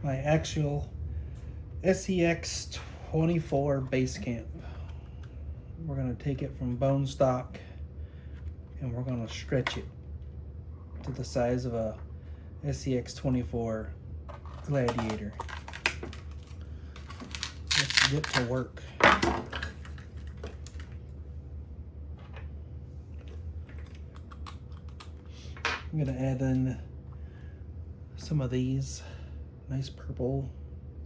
my Axial scx24 basecamp. We're going to take it from bone stock and we're going to stretch it to the size of a scx24 gladiator. Let's get to work. I'm going to add in some of these nice purple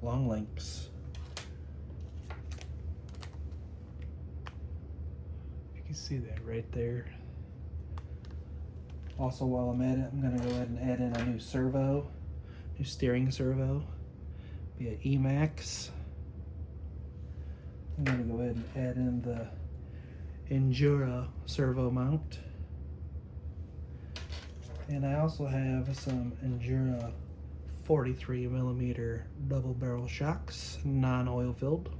long links. You can see that right there. Also, while I'm at it, I'm going to go ahead and add in a new servo, new steering servo, be an emaxx. I'm going to go ahead and add in the Injora servo mount. And I also have some Injora 43mm double barrel shocks, non-oil filled.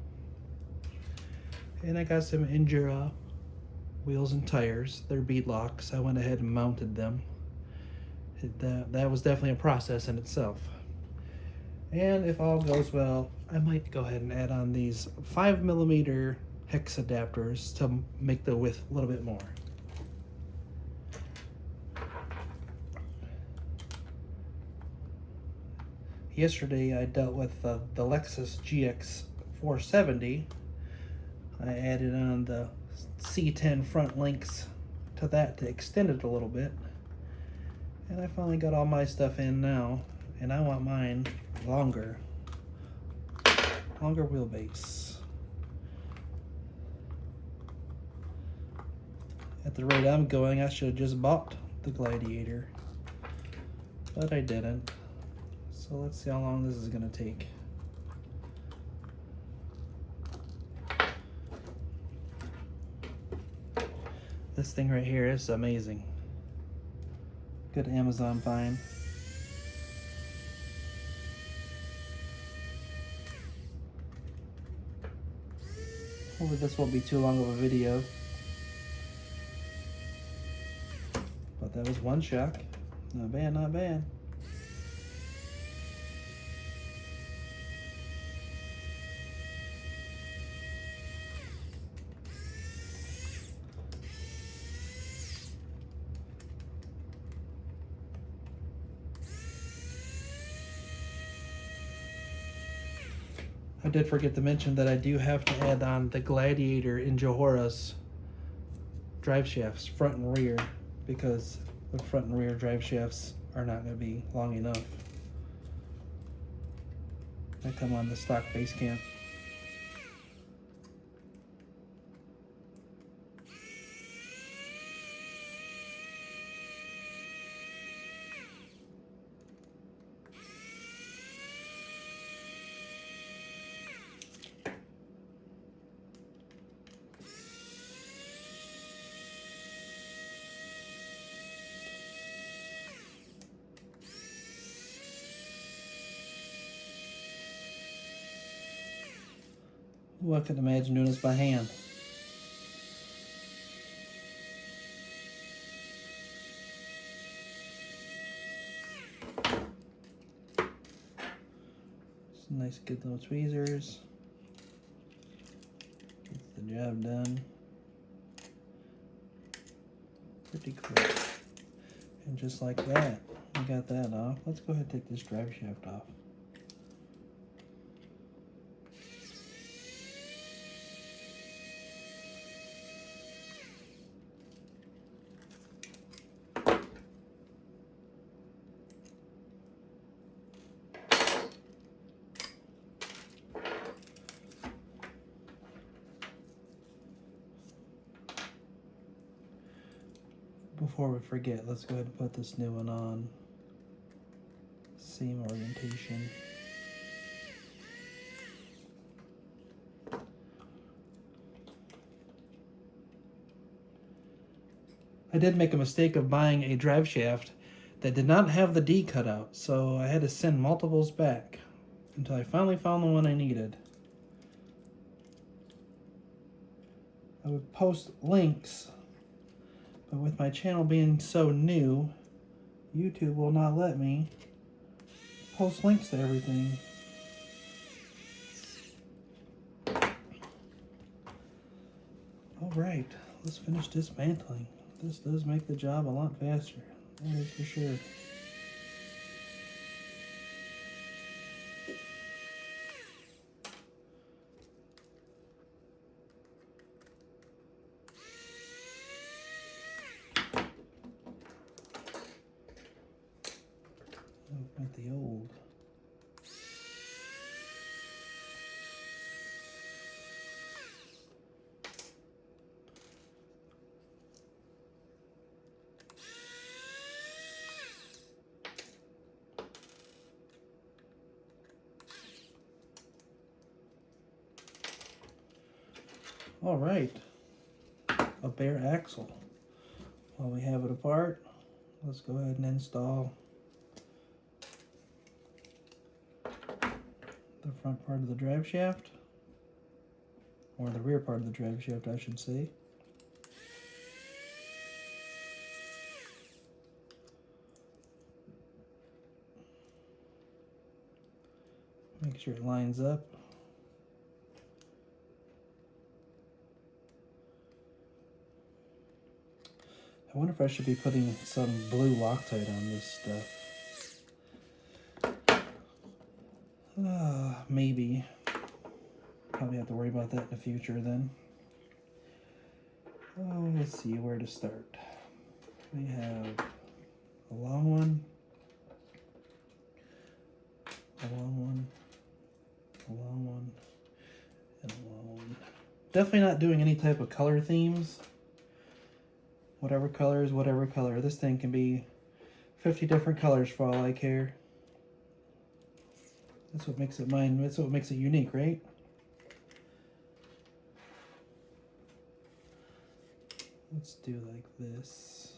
And I got some Injora wheels and tires. They're bead locks. I went ahead and mounted them. That was definitely a process in itself. And if all goes well, I might go ahead and add on these 5mm hex adapters to make the width a little bit more. Yesterday I dealt with the Lexus GX470. I added on the C10 front links to that to extend it a little bit. And I finally got all my stuff in now, and I want mine longer wheelbase. At the rate I'm going, I should have just bought the Gladiator, but I didn't. So let's see how long this is going to take. This thing right here is amazing. Good Amazon find. Hopefully this won't be too long of a video. But that was one shock. Not bad, not bad. I did forget to mention that I do have to add on the Gladiator Injora's drive shafts, front and rear, because the front and rear drive shafts are not going to be long enough. They come on the stock basecamp. Ooh, I could imagine doing this by hand. Some nice good little tweezers. Gets the job done. Pretty cool. And just like that, we got that off. Let's go ahead and take this drive shaft off. Before we forget, let's go ahead and put this new one on. Seam orientation. I did make a mistake of buying a drive shaft that did not have the D cut out, so I had to send multiples back until I finally found the one I needed. I would post links, but with my channel being so new, YouTube will not let me post links to everything. Alright, let's finish dismantling. This does make the job a lot faster, that is for sure. At the old. All right, a bare axle. While we have it apart, let's go ahead and install the front part of the drive shaft, or the rear part of the drive shaft, I should say. Make sure it lines up. I wonder if I should be putting some blue Loctite on this stuff. Maybe. Probably have to worry about that in the future then. Let's see where to start. We have a long one, a long one, a long one, and a long one. Definitely not doing any type of color themes. Whatever color is whatever color. This thing can be 50 different colors for all I care. That's what makes it mine. That's what makes it unique, right? Let's do like this.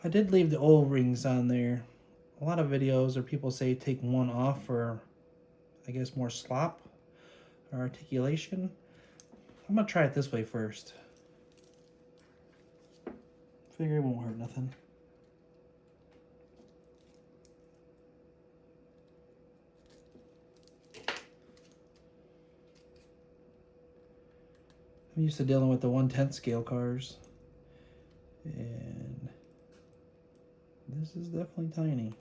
I did leave the O-rings on there. A lot of videos or people say take one off for, I guess, more slop or articulation. I'm gonna try it this way first. Figure it won't hurt nothing. I'm used to dealing with the 1/10 scale cars, and this is definitely tiny.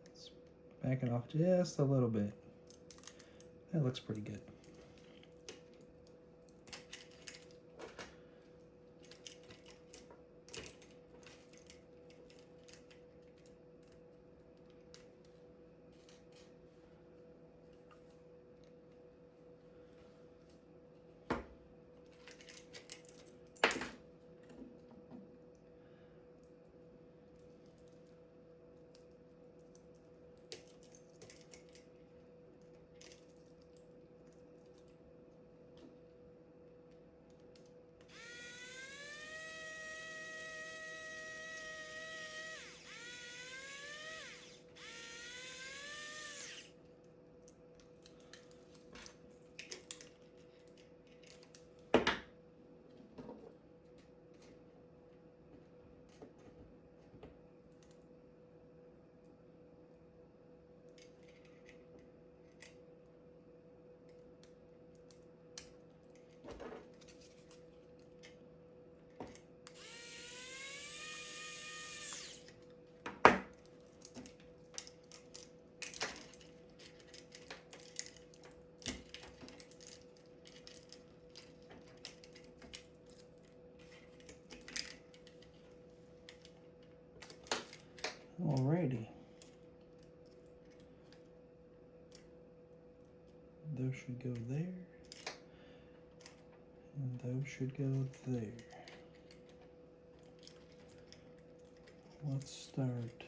Let's back it off just a little bit. That looks pretty good. Alrighty. Those should go there. And those should go there. Let's start.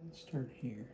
Let's start here.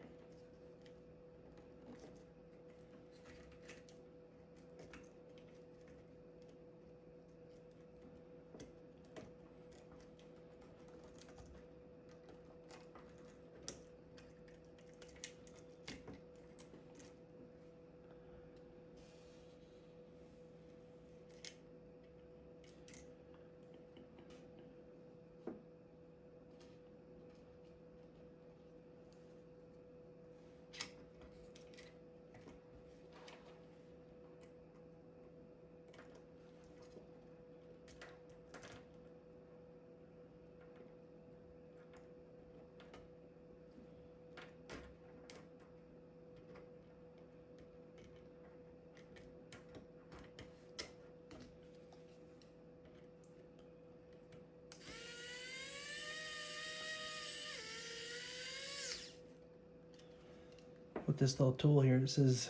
with this little tool here. It says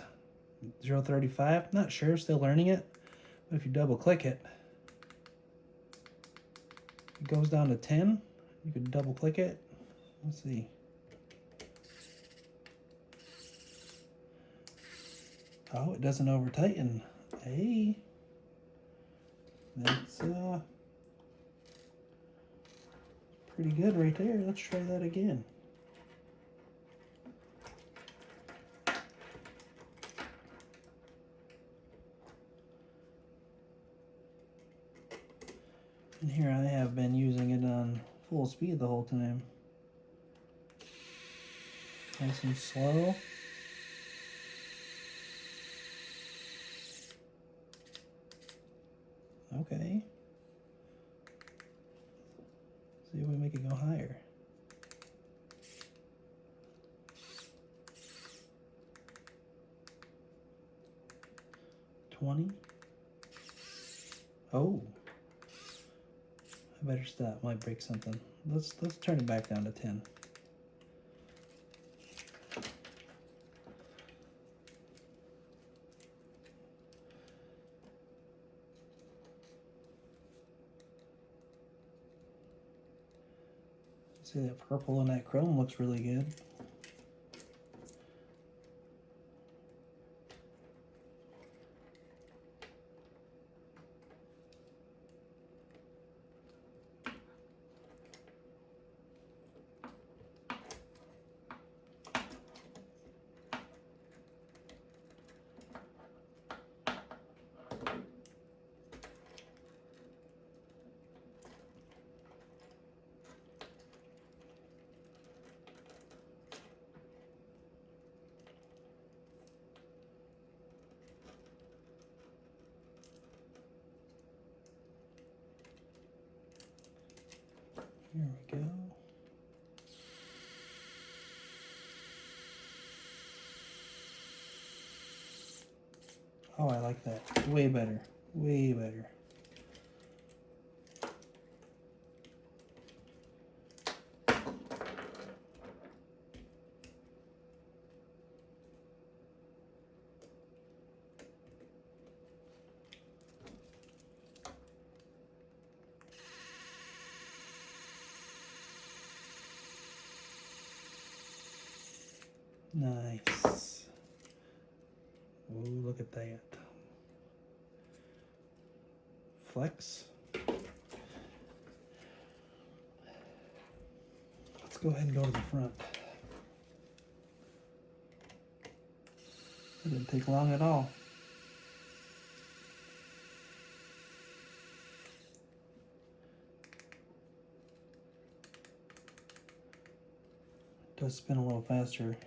0.35. Not sure, still learning it. But if you double click it, it goes down to 10. You can double click it. Let's see. Oh, it doesn't over tighten. Hey, that's pretty good right there. Let's try that again. And here I have been using it on full speed the whole time. Nice and slow. Okay. See if we make it go higher. $20. Oh. I better stop. Might break something. Let's turn it back down to 10. See, that purple and that chrome looks really good. Here we go. Oh, I like that. Way better. Way better. Nice. Oh, look at that. Flex. Let's go ahead and go to the front. It didn't take long at all. It does spin a little faster.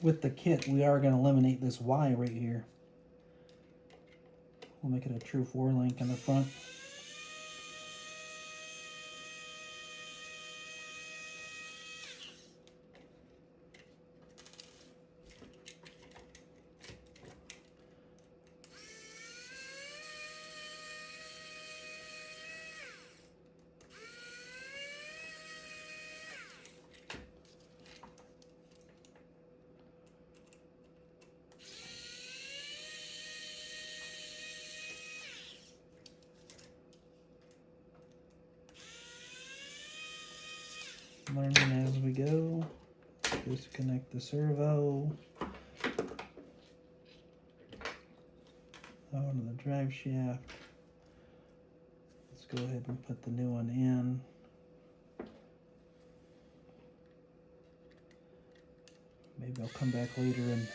With the kit, we are going to eliminate this Y right here. We'll make it a true 4-link in the front. learning as we go. Disconnect the servo. Out of the drive shaft. Let's go ahead and put the new one in. Maybe I'll come back later and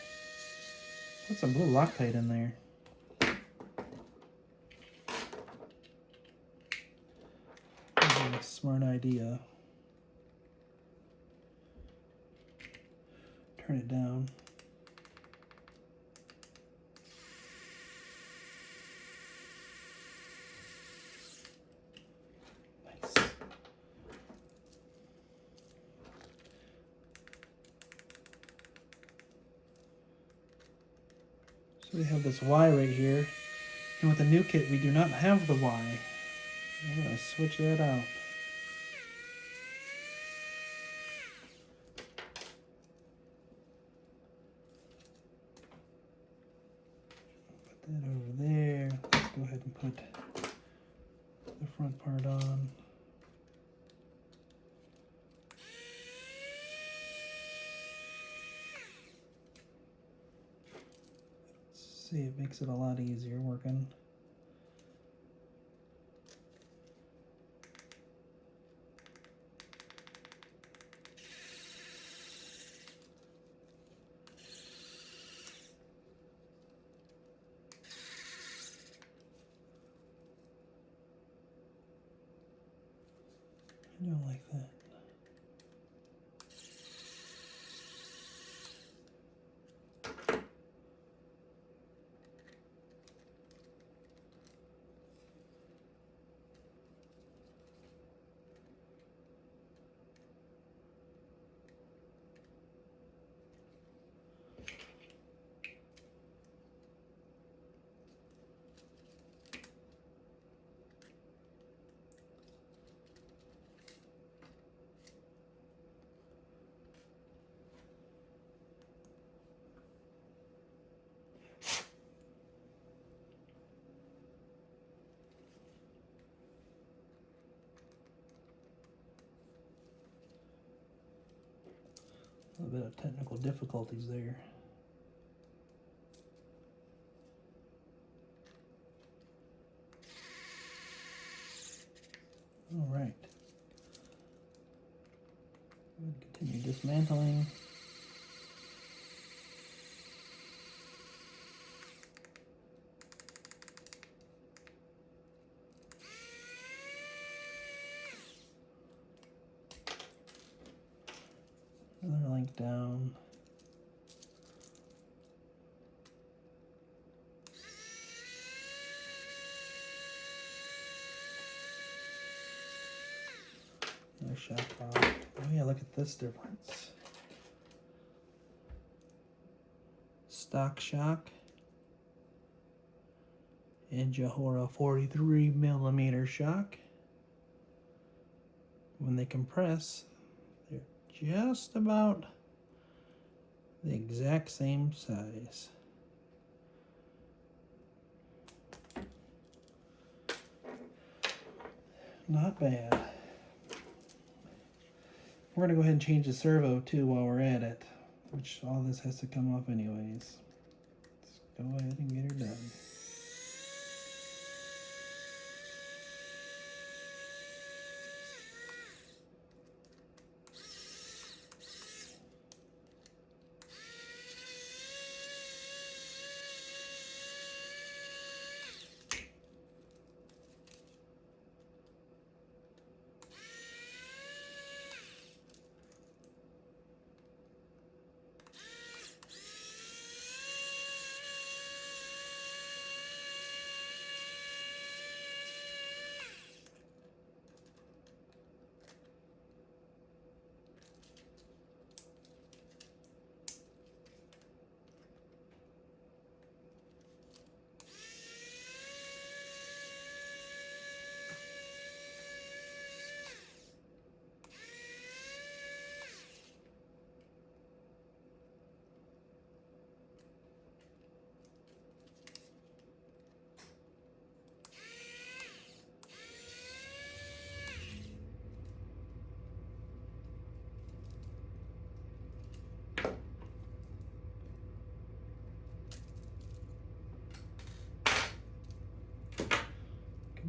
put some blue Loctite in there. That'd be a smart idea. Turn it down. Nice. So we have this Y right here. And with the new kit, we do not have the Y. I'm going to switch that out. Put that over there. Let's go ahead and put the front part on. See, it makes it a lot easier working. I don't like that. A little bit of technical difficulties there. All right. Continue dismantling. Another link down. Another shock off. Oh yeah, look at this difference. Stock shock. Injora 43mm shock. When they compress, they're just about the exact same size. Not bad. We're going to go ahead and change the servo too while we're at it, which all this has to come off anyways. Let's go ahead and get her done.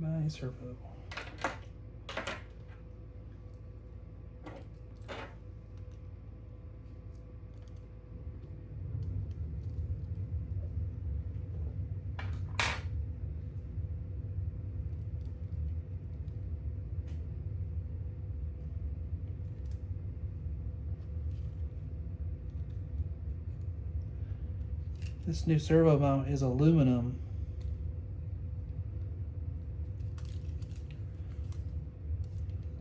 by servo. This new servo mount is aluminum.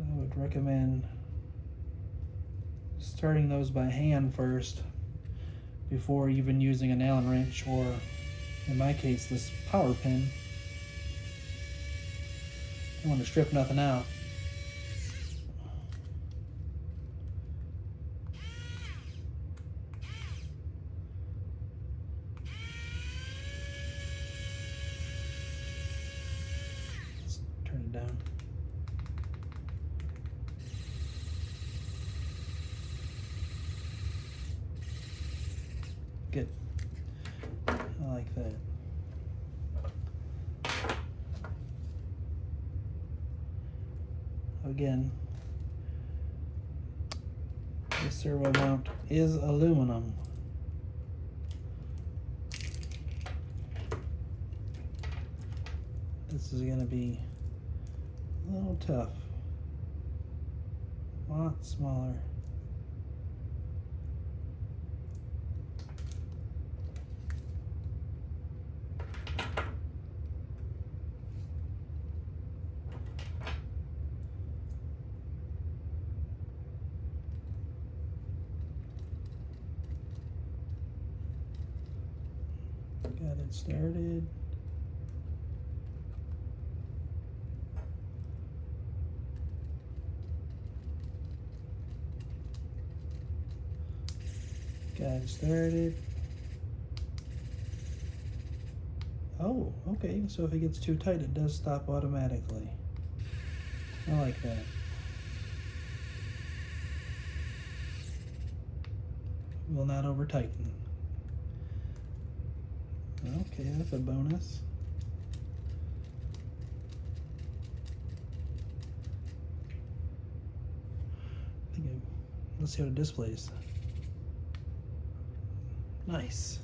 I would recommend starting those by hand first before even using an Allen wrench, or in my case this power pin. I want to strip nothing out. Let's turn it down. Good. I like that. Again, the servo mount is aluminum. This is going to be a little tough. A lot smaller. Got it started. Got it started. Oh, okay. So if it gets too tight, it does stop automatically. I like that. Will not over tighten. Okay, that's a bonus. Let's see what it displays. Nice.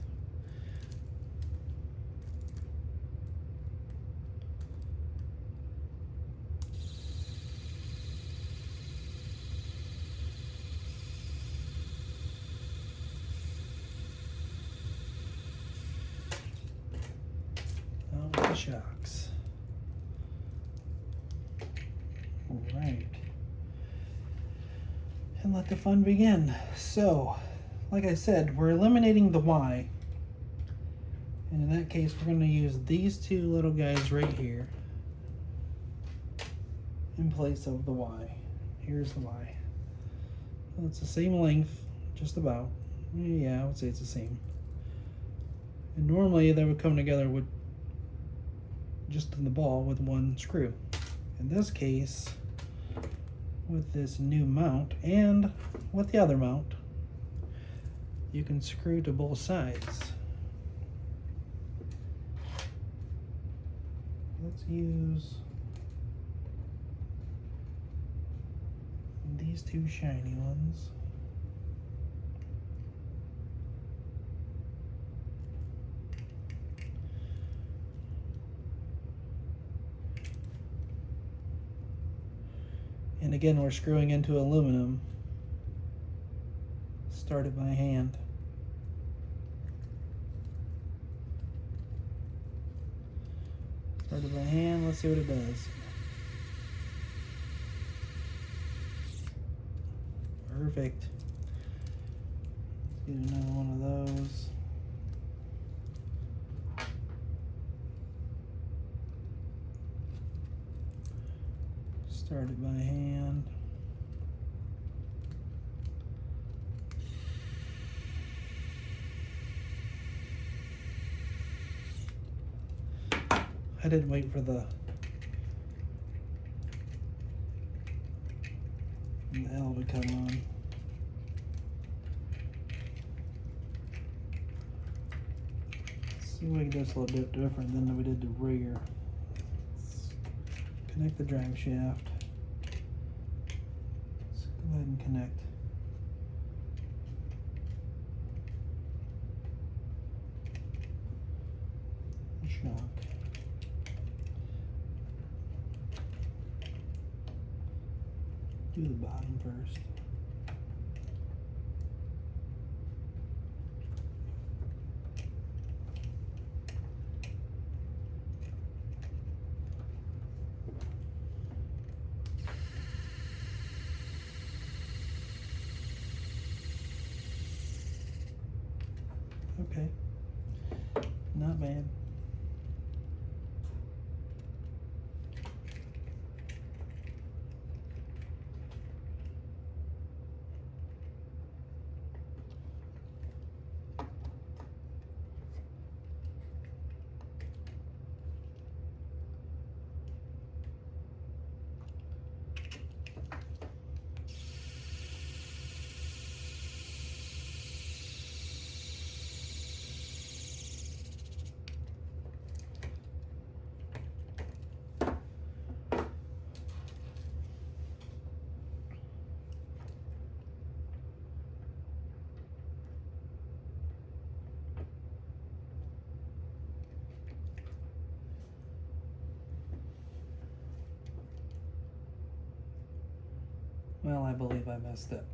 Shocks. All right. And let the fun begin. So, like I said, we're eliminating the Y. And in that case, we're going to use these two little guys right here in place of the Y. Here's the Y. Well, it's the same length, just about. Yeah, I would say it's the same. And normally they would come together with just in the ball with one screw. In this case, with this new mount and with the other mount, you can screw to both sides. Let's use these two shiny ones. And again, we're screwing into aluminum. Start it by hand. Start it by hand, let's see what it does. Perfect. Let's get another one of those. Start it by hand. I didn't wait for the L to come on. Let's see if we can do this a little bit different than we did the rear. Connect the drive shaft. Let's go ahead and connect. The shock. Do the bottom first. Okay, not bad. Well, I believe I messed up.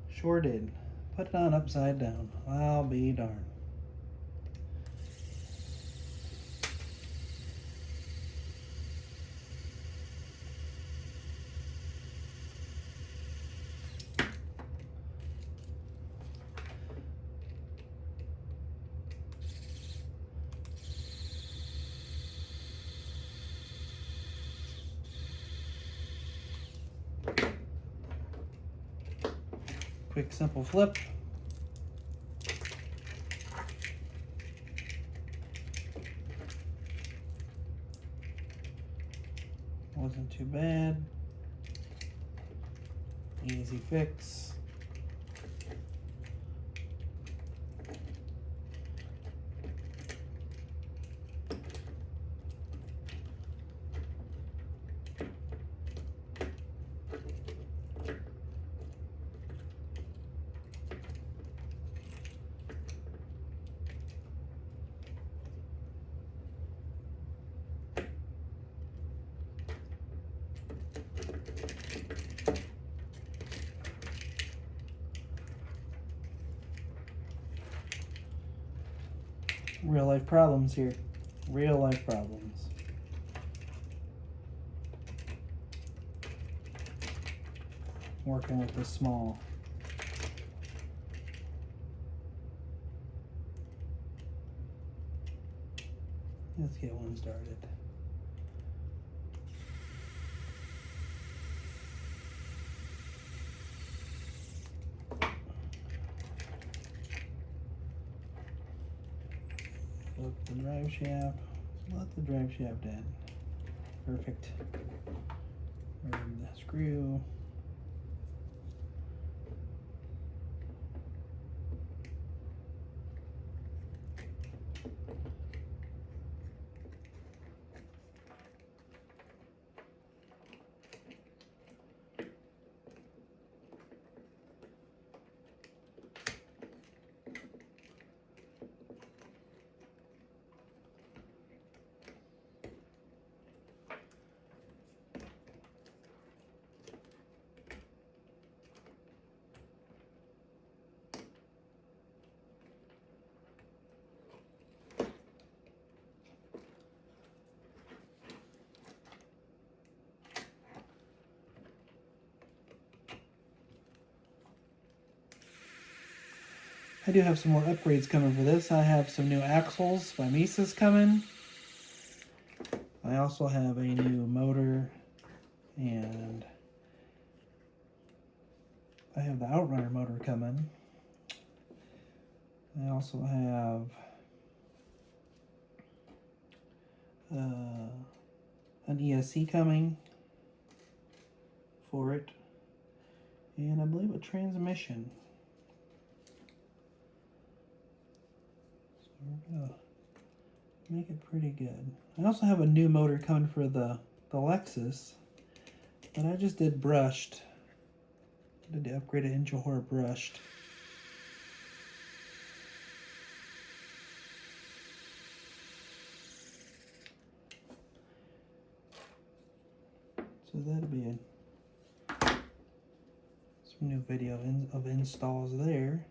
Sure did. Put it on upside down. I'll be darned. Quick, simple flip. Wasn't too bad. Easy fix. Real life problems here. Real life problems. Working with this small. Let's get one started. Flip the drive shaft. Let the drive shaft in. Perfect. Remove the screw. I do have some more upgrades coming for this. I have some new axles by Mises coming. I also have a new motor, and I have the Outrunner motor coming. I also have an ESC coming for it, and I believe a transmission. So we're gonna make it pretty good. I also have a new motor coming for the Lexus, but I just did brushed. I did the upgraded Injora brushed. So that'll be some new video of installs there.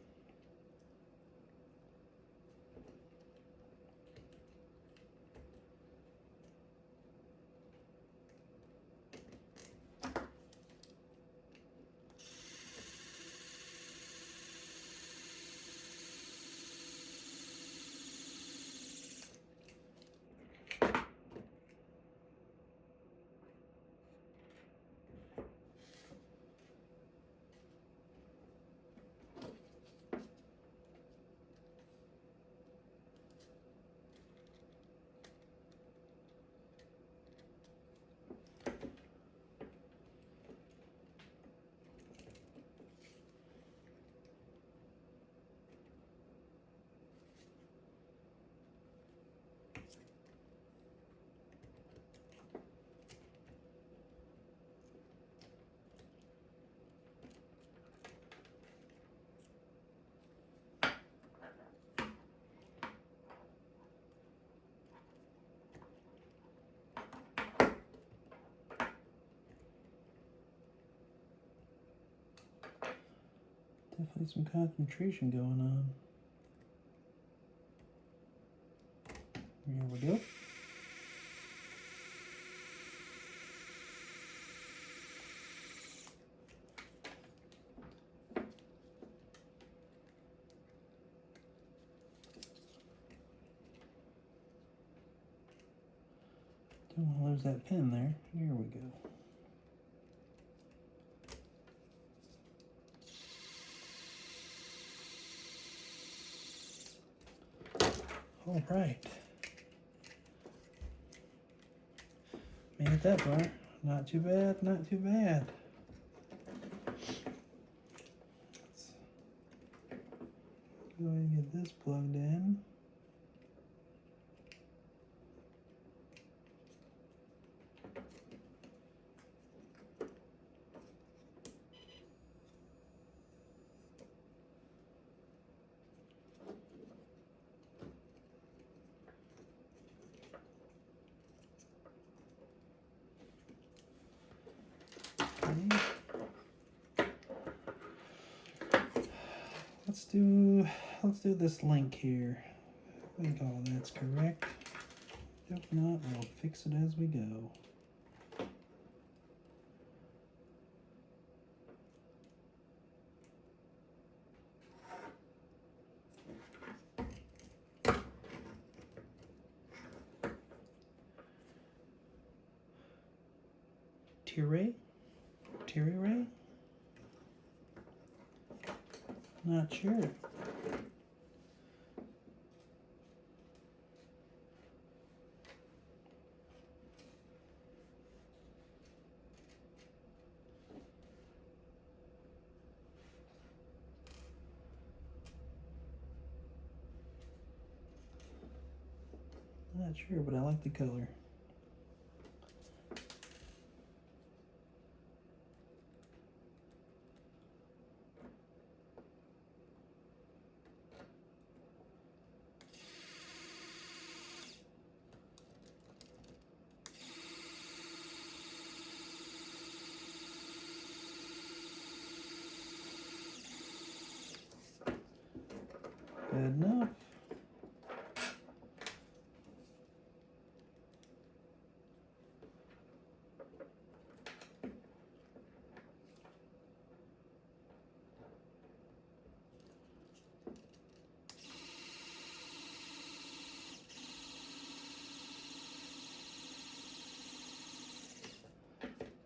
Definitely some concentration going on. Here we go. Don't want to lose that pin there. Here we go. All right. Made it that far. Not too bad, not too bad. Let's go ahead and get this plugged in. Let's do this link here. I think all that's correct. If not, we'll fix it as we go. Teiray? Not sure. Not sure, but I like the color. Good enough.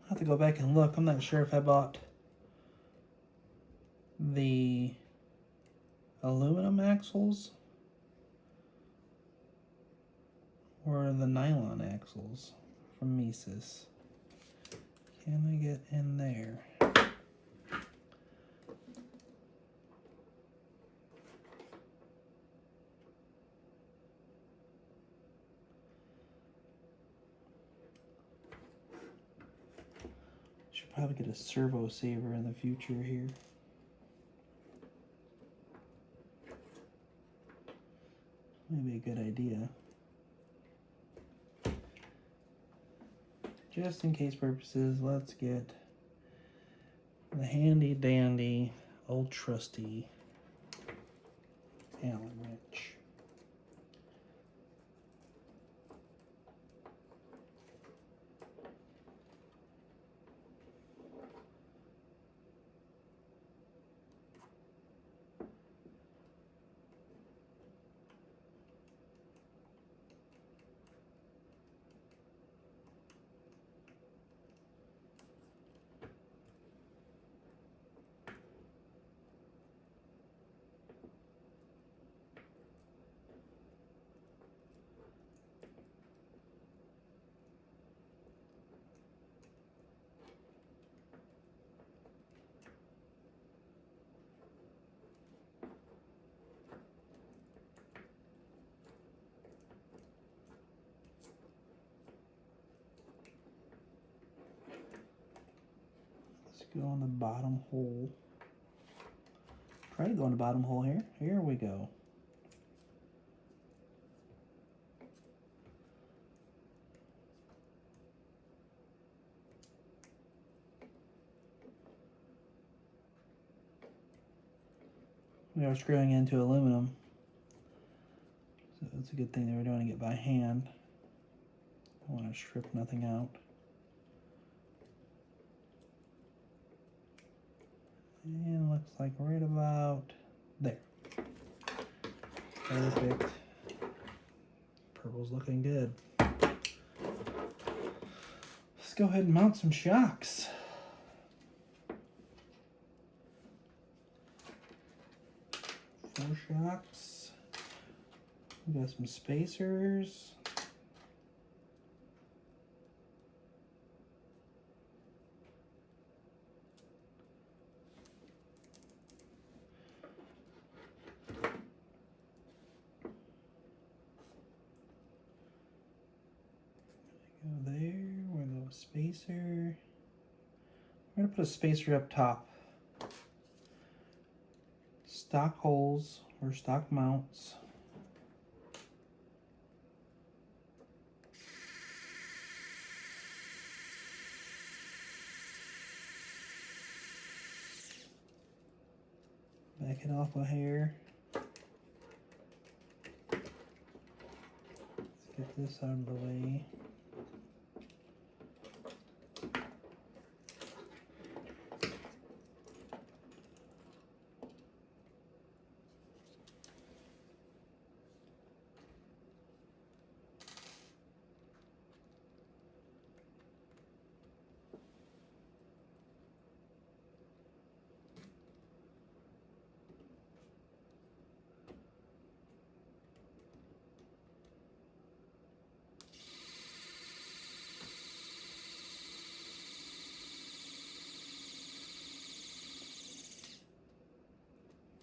I'll have to go back and look. I'm not sure if I bought the aluminum axles or the nylon axles from Mises. Can I get in there? probably get a servo saver in the future here. Maybe a good idea. Just in case purposes, let's get the handy dandy, old trusty Allen wrench. Go on the bottom hole. Try to go on the bottom hole here. Here we go. We are screwing into aluminum, so it's a good thing that we're doing it by hand. I want to strip nothing out. And looks like right about there. Perfect. Purple's looking good. Let's go ahead and mount some shocks. 4 shocks. We got some spacers. Go there, we're gonna go with spacer. We're gonna put a spacer up top. Stock holes or stock mounts. Back it off a hair. Let's get this out of the way.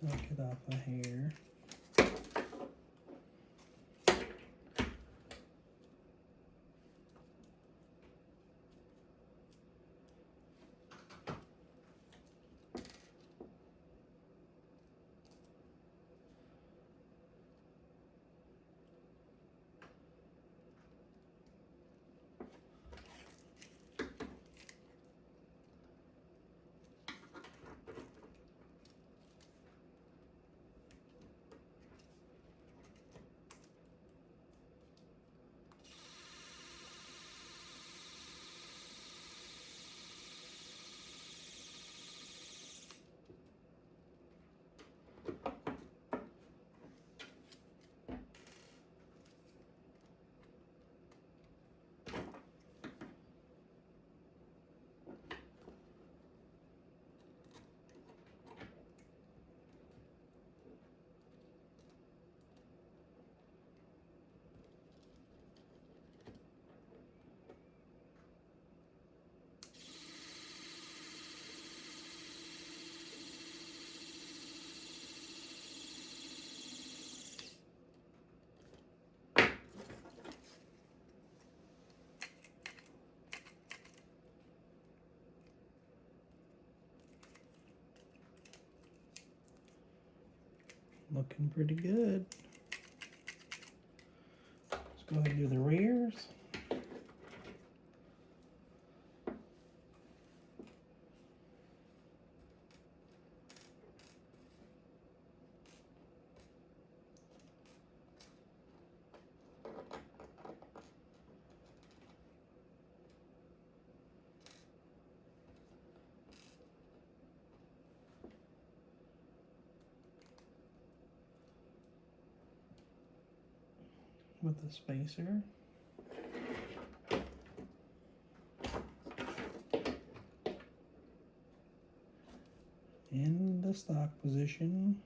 Knock it off a hair. Looking pretty good. Let's go ahead and do the rears. With the spacer. In the stock position.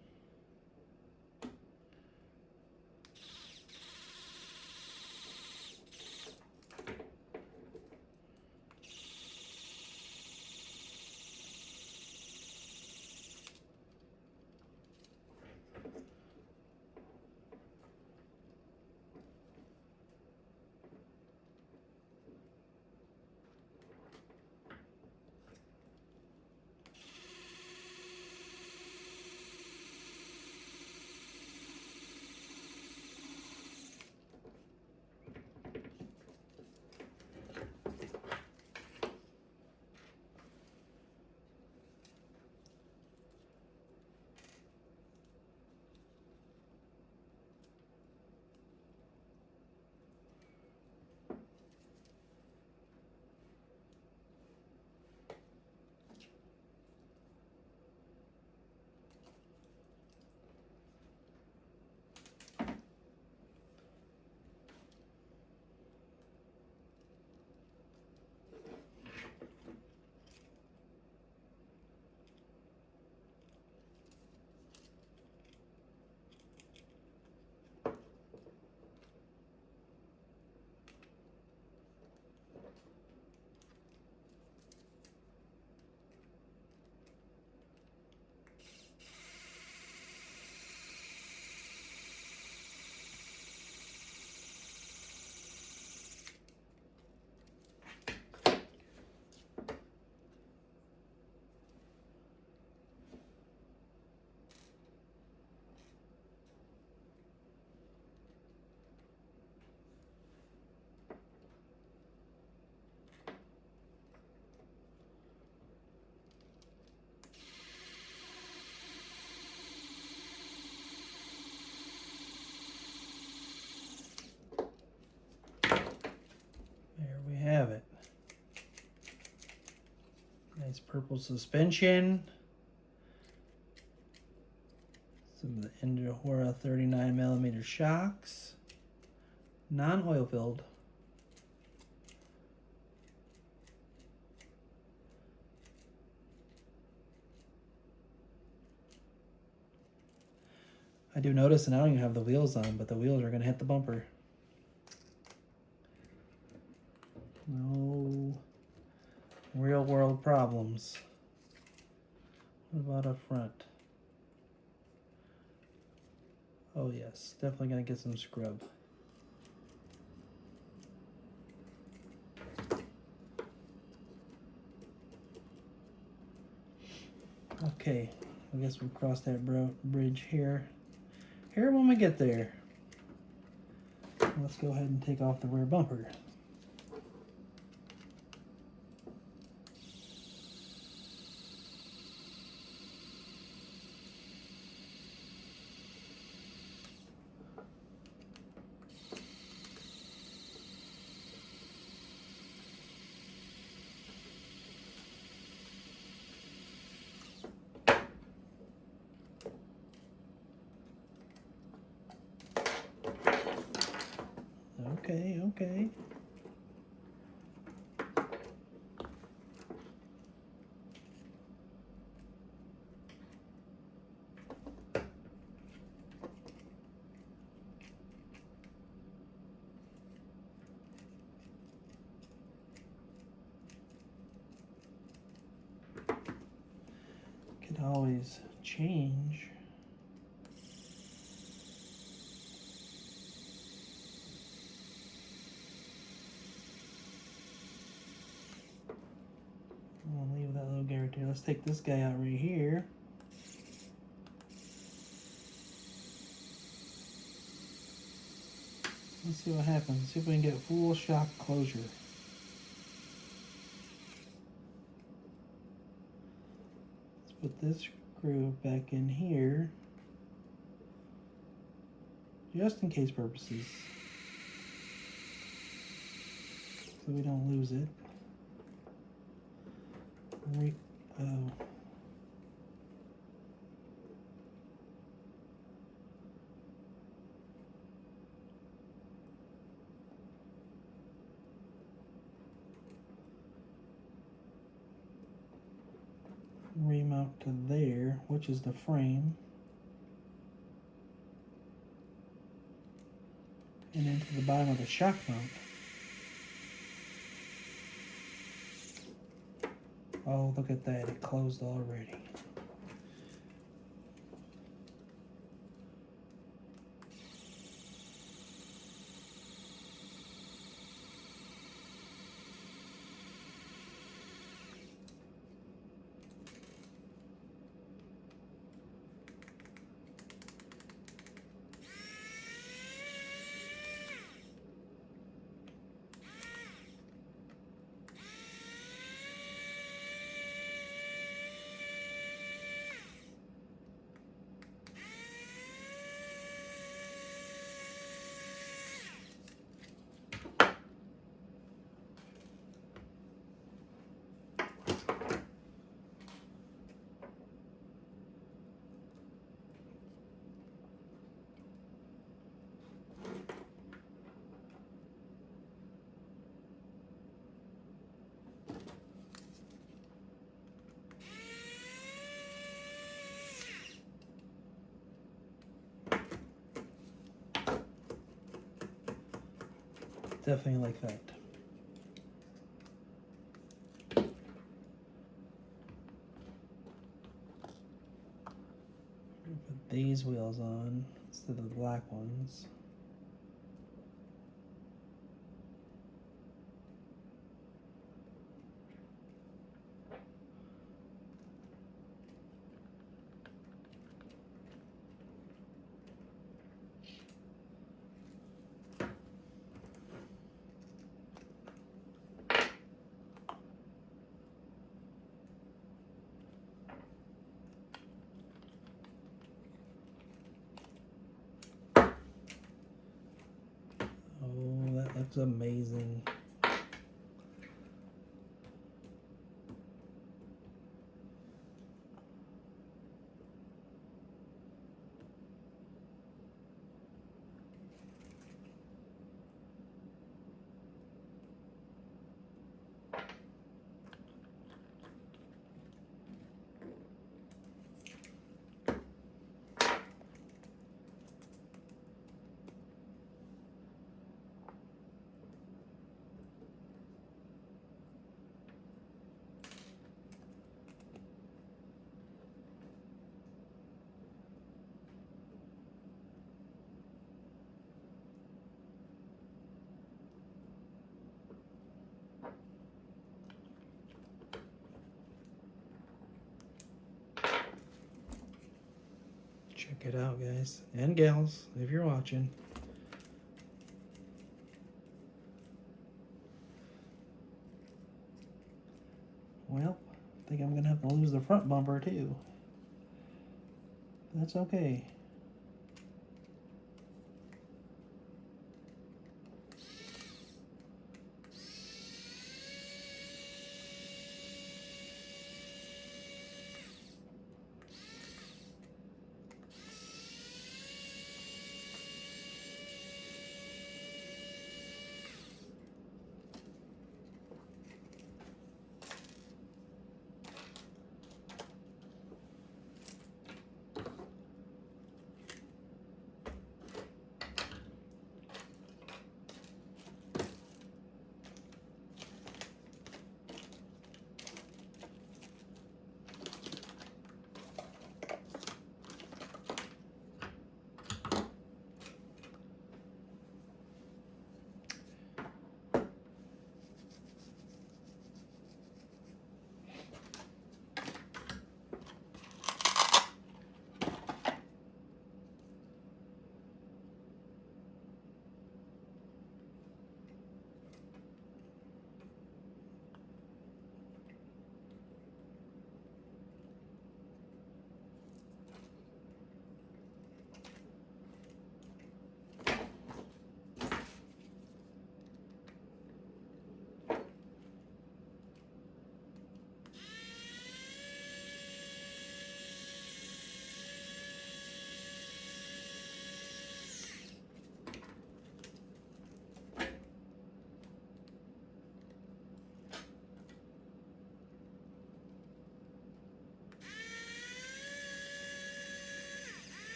Have it. Nice purple suspension. Some of the Injora 39mm shocks. Non-oil filled. I do notice, and I don't even have the wheels on, but the wheels are going to hit the bumper. No real world problems. What about up front? Oh yes, definitely gonna get some scrub. Okay, I guess we'll cross that bridge here when we get there. Let's go ahead and take off the rear bumper. Okay. Could always change. I'll leave that little guy right there. Let's take this guy out right here. Let's see what happens. See if we can get full shock closure. Let's put this screw back in here, just in case purposes, so we don't lose it. Remount to there, which is the frame, and into the bottom of the shock mount. Oh, look at that, it closed already. Definitely like that. Put these wheels on instead of the black ones. Oh, that looks amazing. Check it out, guys and gals, if you're watching. Well, I think I'm gonna have to lose the front bumper too. That's okay.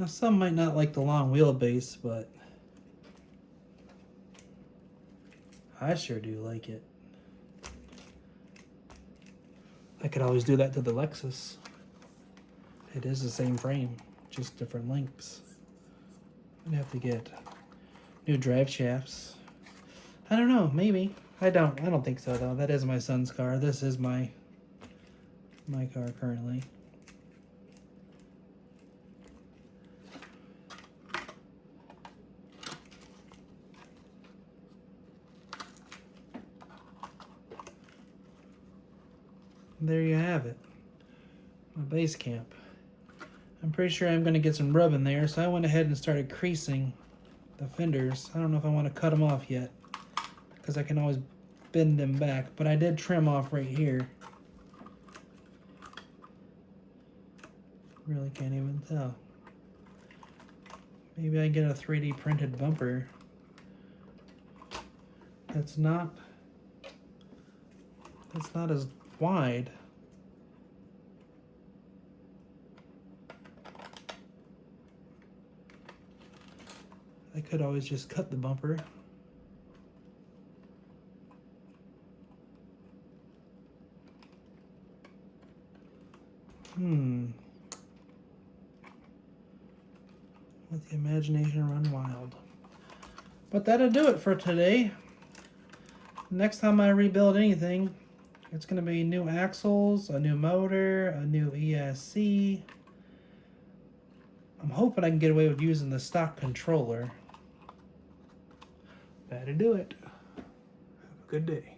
Now some might not like the long wheelbase, but I sure do like it. I could always do that to the Lexus. It is the same frame, just different lengths. I'd have to get new drive shafts. I don't know, maybe. I don't think so though. That is my son's car. This is my car currently. There you have it. My base camp. I'm pretty sure I'm going to get some rub in there, so I went ahead and started creasing the fenders. I don't know if I want to cut them off yet, because I can always bend them back, but I did trim off right here. Really can't even tell. Maybe I get a 3D printed bumper that's not as wide. I could always just cut the bumper. Let the imagination run wild. But that'll do it for today. Next time I rebuild anything, it's going to be new axles, a new motor, a new ESC. I'm hoping I can get away with using the stock controller. That'll do it. Have a good day.